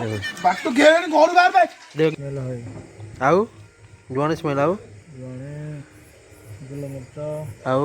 ବାଟ ଘେରେନି ଘରୁ ବାହାର ବେ देख आउ जुआनी स्मेल आउ ଜଣେ ଗୋଲମରିଚ आउ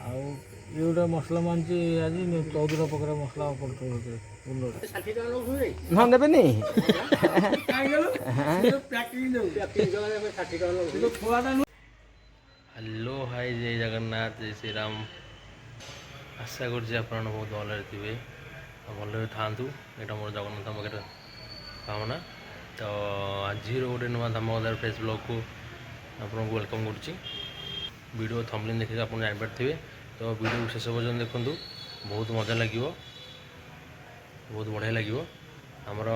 ଆଉ ଇଏ ଗୋଟେ ମସଲା ମାନିଛି ଆଜି 14ଟା ପ୍ରକାର ମସଲା ପଡ଼ୁଥିବ ସେଥିରେ ଗୁଣ୍ଡରେ। ना देबेनी हेलो हाय जय जगन्नाथ जय श्री राम आशा कर बहुत भल थे भल था यहाँ मोर जगन्नाथ पाखे कामना तो आज गोटे नुआ धमाकेदार फ्रेश ब्लॉग को आपको वेलकम करुच्ची वीडियो थंबनेल देखिए आप जापारे तो वीडियो शेष पर्यटन देखूँ बहुत मजा लगे बहुत बढ़िया लगे आमर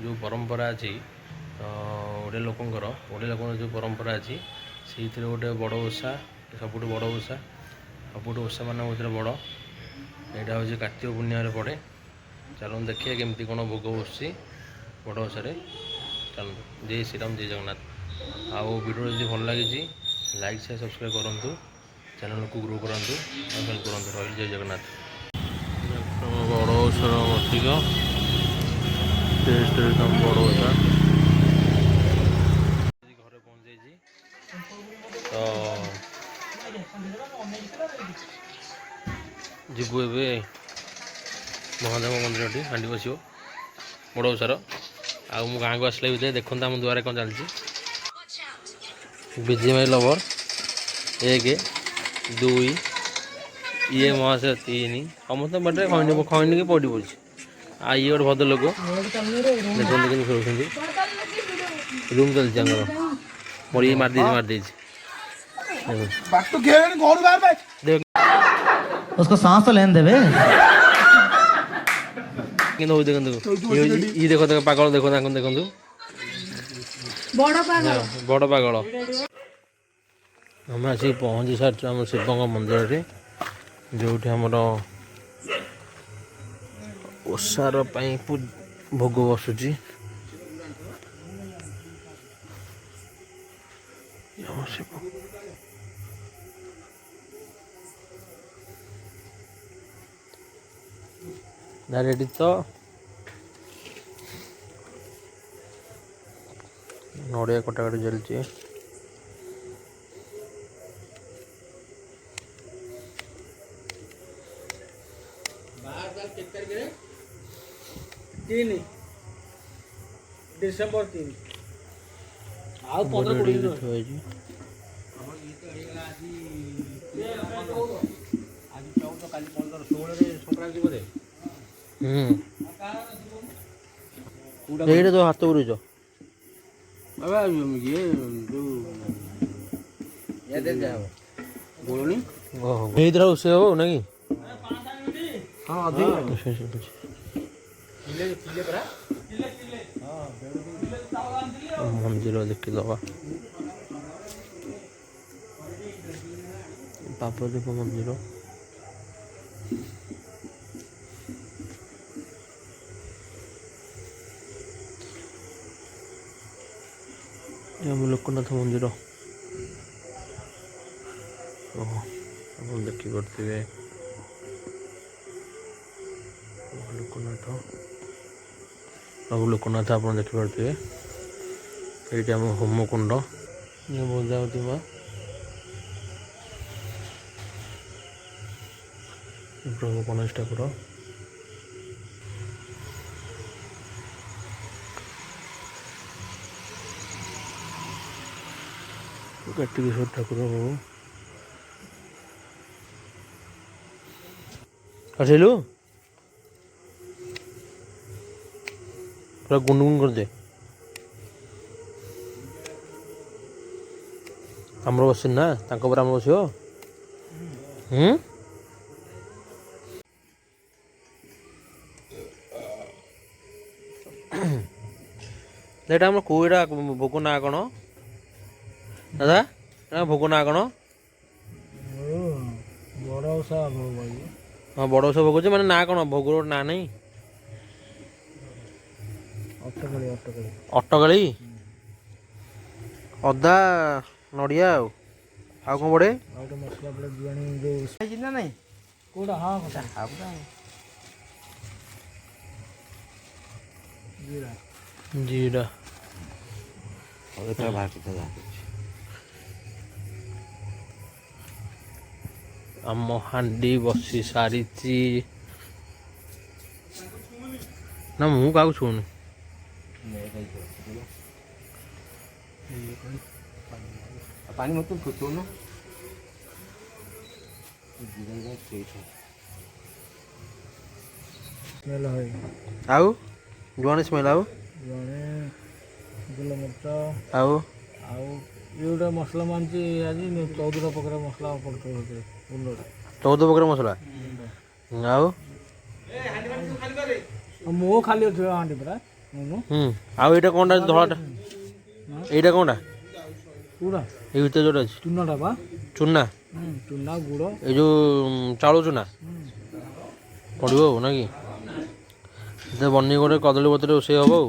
जो परंपरा अच्छी तो ओडिया लोकंर जो परंपरा अच्छी से गोटे बड़ ओषा सबुठ बड़ ओषा सबुठ ओषा मान बड़ यहाँ हूँ कार्तिक पूर्णिमा पड़े चलो देखिए केमती कौन भोग बस बड़ ओषारे चलो जय श्री राम जय जगन्नाथ आउ वीडियो जब भल लगी लाइक शेयर सब्सक्राइब करूँ चैनल को ग्रो करूँ हेल्प करूँ रही जय जगन्नाथ बड़ ओषार मतिक टेस्ट एकदम बड़ ओषा घरे पहुँच जाइए तो जीवु ए महादेव मंदिर टी हांडी बस बड़ ओषार आउ गाँ को आसला भी देखते आम दुआरे कौन चलती बीजेएमआई लवर 1 2 ये महाशय 3 समस्त बाटे खैनी की पड़ी पड़ी आ ये गोटे भद्र लोक देखते खेलुं रूम चलती मोर ये मार ବାଟ ଘେରେନି ଘରୁ ବାହାର ବେ देख उसको सांस तो लेने देवे देखो ये देखो देखो पागल देखो देखो बड़ पागल आम आसिक पहुँची सारी आम शिव मंदिर जो आमर ओषार भोग बसुची शिव रेडी तो नड़िया कटाकटी चलती डिसेम्बर 3 ଆଉ 15 संक्रांति बोधे तो हाथ उड़ुच से हो ना कि मंदिर देखी दबा पापदेव मंदिर लोकनाथ मंदिर देखी पारे लोकनाथ प्रभु लोकनाथ आप देखी पारे ये आम होमकुंड बजावती माँ प्रभु गणेश ठाकुर कार्तिकेश्वर ठाकुर आसलु पूरा गुनगुन कर दे आमर बस ना आम बस एटा आम कौड़ा भोग ना कौन दादा भोग ना कौन ବଡ଼ ଓଷା ଭୋଗ ଭାଇ हाँ बड़ ओषा भोग मैंने ना कौन भोग ना नहीं अटकली अदा नड़िया आउ कौन पड़े ମସଲା ପଡ଼େ ଜୁଆଣି ଯୋଉ ना नहीं କୋଉଟା ହଁ ଜିରା ଜିରା ଆମ ହାଣ୍ଡି ବସି ସାରିଛି ନା ମୁଁ କାହାକୁ ଛୁଉଁନି ପାଣି ମତ ଫୁଟଉନ ସ୍ମେଲ୍ ହୁଏ ଆଉ ଜଣେ ସ୍ମେଲ୍ ଆଉ ଜଣେ ଗୋଲମରିଚ ଆଉ ଆଉ ଇଏ ଗୋଟେ ମସଲା ମାନିଛି ଆଜି 14 ପ୍ରକାର ମସଲା ପଡ଼ୁଥିବ ସେଥିରେ ଗୁଣ୍ଡରେ 14 ପ୍ରକାର ମସଲା ଆଉ ମୁଁ ଖାଲି ଅଛି ହାଣ୍ଡି ପରା ଆଉ ଏଇଟା କ'ଣଟା ଧଳାଟା ଏଇଟା କ'ଣଟା ପୁରା ଏଇ ଭିତରେ ଯେଉଁଟା ଅଛି ଚୁନାଟା ବା ଚୁନା ଚୁନା ଗୁଡ଼ ଏଇ ଯେଉଁ ଚାଉଳ ଚୁନା ପଡ଼ିବ ଆଉ ନା କି ସେଥିରେ ବନେଇ ଗୋଟେ କଦଳୀ ପତ୍ରରେ ରୋଷେଇ ହେବ ଆଉ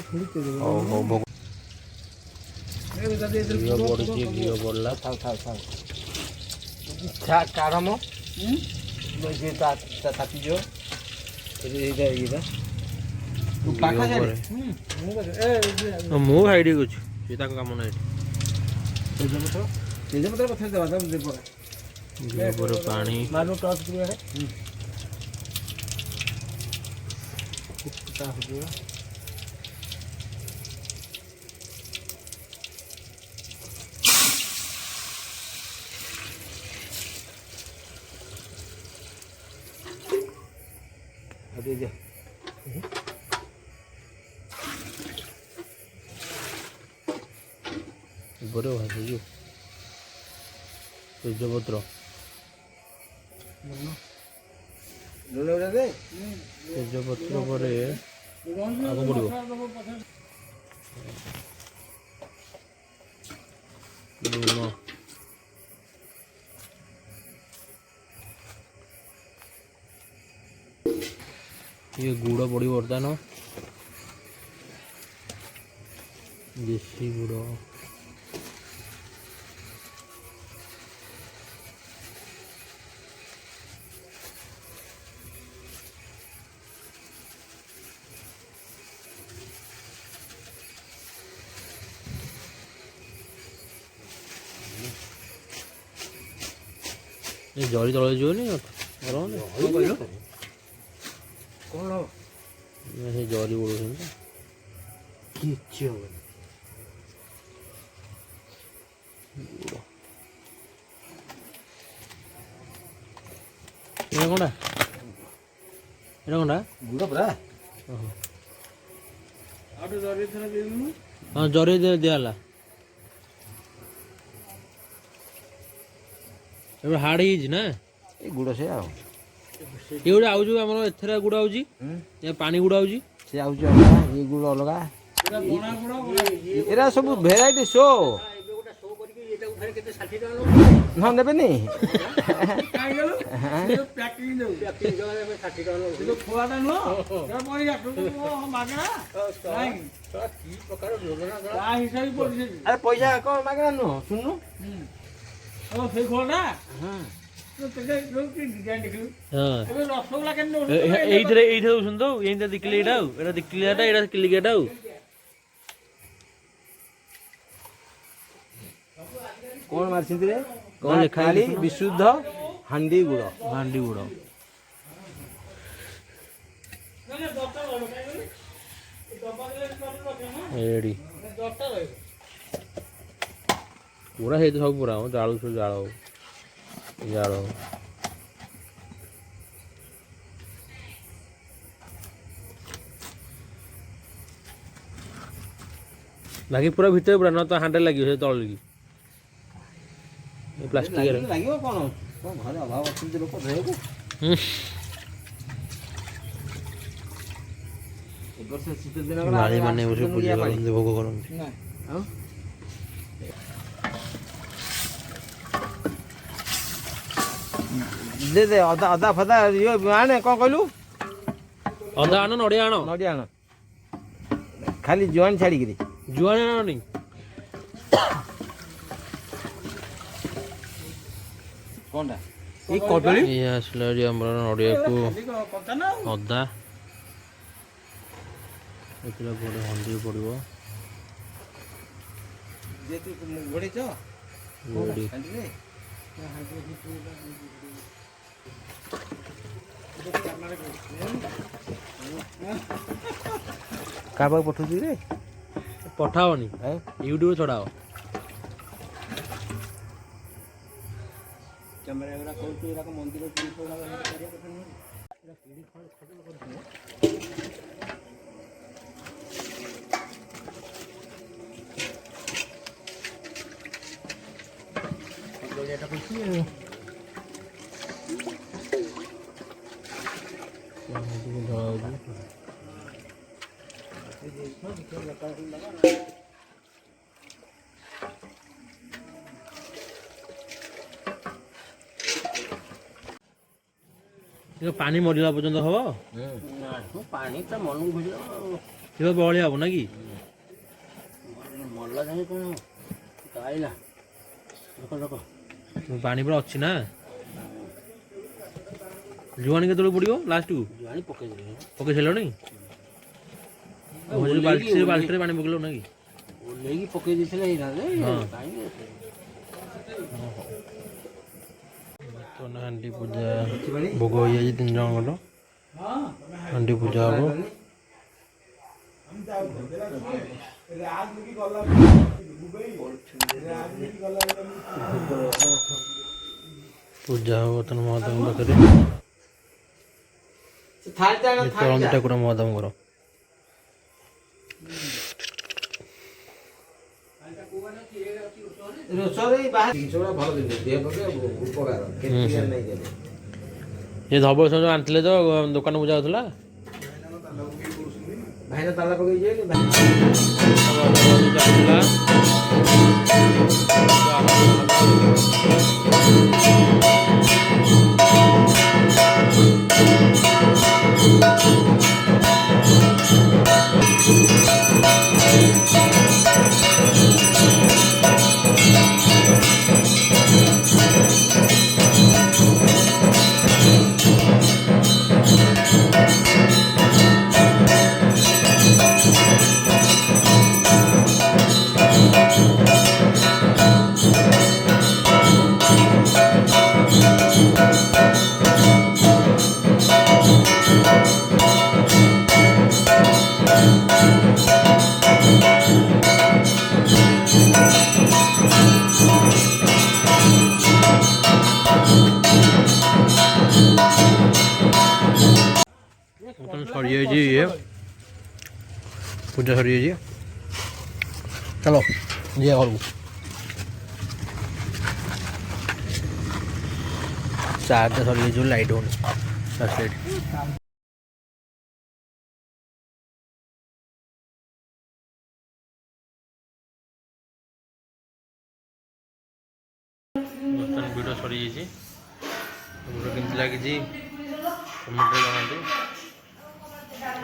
ହଉ ହଉ ଭୋଗ ଘିଅ ପଡ଼ିଛି ଘିଅ ପଡ଼ିଲା କାଢ଼ମ ତାତିଯିବ ମୁଁ ଖାଇଠି ଅଛି ସେ ତାଙ୍କ କାମ ନାହିଁ ତେଜପତ୍ର ପଛରେ ଦେବା ଘିଅ ପରେ ପାଣି ଟଚ୍ କରିବା ଉପରେ ଭାଜୁଛୁ ତେଜପତ୍ର ତେଜପତ୍ର ପରେ ଆଗ ପଡ଼ିବ ଲୁଣ ये गुड़ पड़ो बर्तमान देसी गुड़ ये जड़ी तले जीवनी କଣ ସେ ଜରି ବୋଳୁଛନ୍ତି କିଛି ହବନି ଏଇଟା କ'ଣଟା ଏଇଟା କ'ଣଟା ଗୁଡ଼ ପରା ହଁ ଜରି ଦିଆହେଲା ଏବେ ହାର୍ଡ଼ ହେଇଯାଇଛି ନା ଏଇ ଗୁଡ଼ ସେ ଆଉ ଏ ଗୋଟେ ଆଉଛି ଆମର ଏଥିରେ ଗୁଡ଼ ଆଉଛି ପାଣି ଗୁଡ଼ ଆଉଛି ସେ ଆଉଛି ଅଲଗା ଇଏ ଗୁଡ଼ ଅଲଗା ଏରା ସବୁ ଭେରାଇଟି ଶୋ ହଁ ନେବେନି ଆରେ ପଇସା କ'ଣ ମାଗଣା ନୁହଁ ଶୁଣୁନୁ ସେଇ ଖୋଳଟା এইଥିରେ ଦଉଛନ୍ତି ତ ଏଇଟା ଦେଖିଲେ ଏଇଟା ଆଉ ଏଇଟା ଦେଖିଲେ ଏଇଟା କିଲିକିଆଟା ଆଉ କ'ଣ ମାରିଛନ୍ତି ରେ କ'ଣ ଲେଖା ଖାଲି ବିଶୁଦ୍ଧ ହାଣ୍ଡି ଗୁଡ଼ ହାଣ୍ଡି ଗୁଡ଼ ଏଇଠି ପୁରା ହେଇଛି ସବୁ ପୁରା ଜାଳୁ ସବୁ ଜାଳ ଜାଳ ବାକି ପୁରା ଭିତରେ ପୁରା ନା ତ ହାଣ୍ଡେ ଲାଗିବ ସେ ତଳିକି ପ୍ଲାଷ୍ଟିକ ଲାଗିବ କ'ଣ ଘରେ ଅଭାବ ଅଛନ୍ତି ଲୋକ ରହିବାକୁ ନାଳି ମାନେ ବସି ପୂଜା କରନ୍ତି ଭୋଗ କରନ୍ତି ଦେ ଦେ ଅଦା ଅଦା ଫଦା ଇଏ ଆଣେ କ'ଣ କହିଲୁ ଅଦା ଆଣ ନଡ଼ିଆ ଆଣ ନଡ଼ିଆ ଆଣ ଖାଲି ଜୁଆଣି ଛାଡ଼ିକିରି ଜୁଆଣି ଆଣନି କ'ଣଟା ଏଇ କଦଳୀ ଇଏ ଆସିଲା ଏଠି ଆମର ନଡ଼ିଆକୁ ଅଦା ଏଥିରେ ଗୋଟେ ହଳଦୀ ପଡ଼ିବ ଗୋଡ଼ି କାହା ପାଖକୁ ପଠଉଛି ରେ ପଠାଅନି ୟୁଟ୍ୟୁବ ଛଡ଼ାଅ ପାଣି ମରିଲା ପର୍ଯ୍ୟନ୍ତ ହବ ପାଣି ତ ମନକୁ ଭିଡ଼ିବ ଏବେ ବହଳିଆ ହବ ନା କି ମଲା ଯାଏ କ'ଣ ଗାଇଲା ଲୋକ ପାଣି ପୁରା ଅଛି ନା ଜୁଆଣି କେତେବେଳେ ପଡ଼ିବ ଲାଷ୍ଟକୁ ଜୁଆଣି ପକେଇଦେଲି ପକେଇ ସାରିଲଣି ବାଲ୍ଟିରେ ପାଣି ପକେଇଲ ନା କି ଓହ୍ଲେଇକି ପକେଇ ଦେଇଥିଲେ ହେଇଥାନ୍ତେ କାହିଁକି ହାଣ୍ଡି ପୂଜା ଭୋଗ ହେଇଯାଇଛି 3 ଜଣଙ୍କର ହାଣ୍ଡି ପୂଜା ହବ ପୂଜା ହବ ବର୍ତ୍ତମାନ ମହାଦେବଙ୍କ ପାଖରେ ଚଳନ୍ତି ଠାକୁର ମହାଦେବଙ୍କର ଏ ଧବଳେଶ୍ୱର ଆଣିଥିଲେ ତ ଦୋକାନ ପୂଜା ହଉଥିଲା ଭାଇନା ତାଲା ପକେଇ ଯିବେ ସରିଯାଇଛି ଇଏ ପୂଜା ସରିଯାଇଛି ଚାଲ ଯିବା ଘରକୁ ଚାର୍ଜ ସରିଯାଇଛି ଲାଇଟ୍ ହେଉନି ଲାଇଟ୍ ବର୍ତ୍ତମାନ ଭିଡ଼ିଓ ସରିଯାଇଛି ଭିଡ଼ିଓ କେମିତି ଲାଗିଛି କମେଣ୍ଟରେ ଜଣାନ୍ତୁ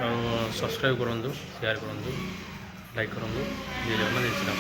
ଆଉ ସବସ୍କ୍ରାଇବ୍ କରନ୍ତୁ ସେୟାର କରନ୍ତୁ ଲାଇକ୍ କରନ୍ତୁ ଜୟ ଜଗନ୍ନାଥ।